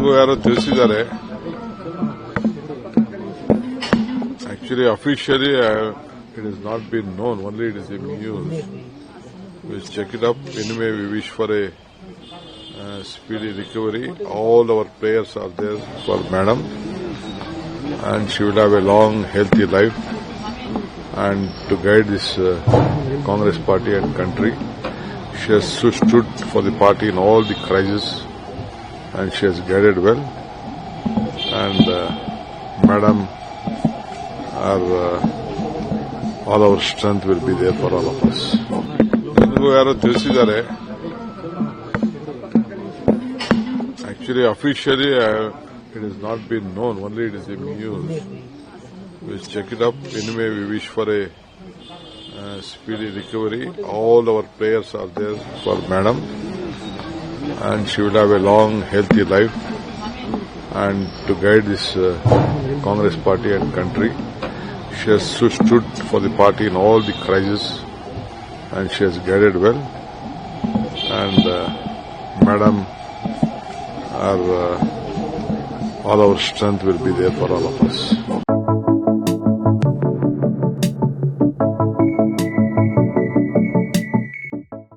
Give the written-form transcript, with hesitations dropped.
ನನಗೂ ಯಾರೋ ತಿಳಿಸಿದ್ದಾರೆ. Actually, officially, it has not been known. Only it is in news. We'll check it up. Anyway, we wish for a speedy recovery. All our prayers are there for Madam, and she will have a long, healthy life. And to guide this Congress party and country, she has stood for the party in all the crises, and she has guided well. And Madam, all our strength will be there for all of us. ನನಗೂ ಯಾರೋ ತಿಳಿಸಿದ್ದಾರೆ. Actually, officially, it has not been known. Only it is in news. We'll check it up. Anyway, we wish for a speedy recovery. All our prayers are there for Madam, and she will have a long, healthy life. And to guide this Congress party and country, she has stood for the party in all the crises, and she has guided well. And Madam, all our strength will be there for all of us.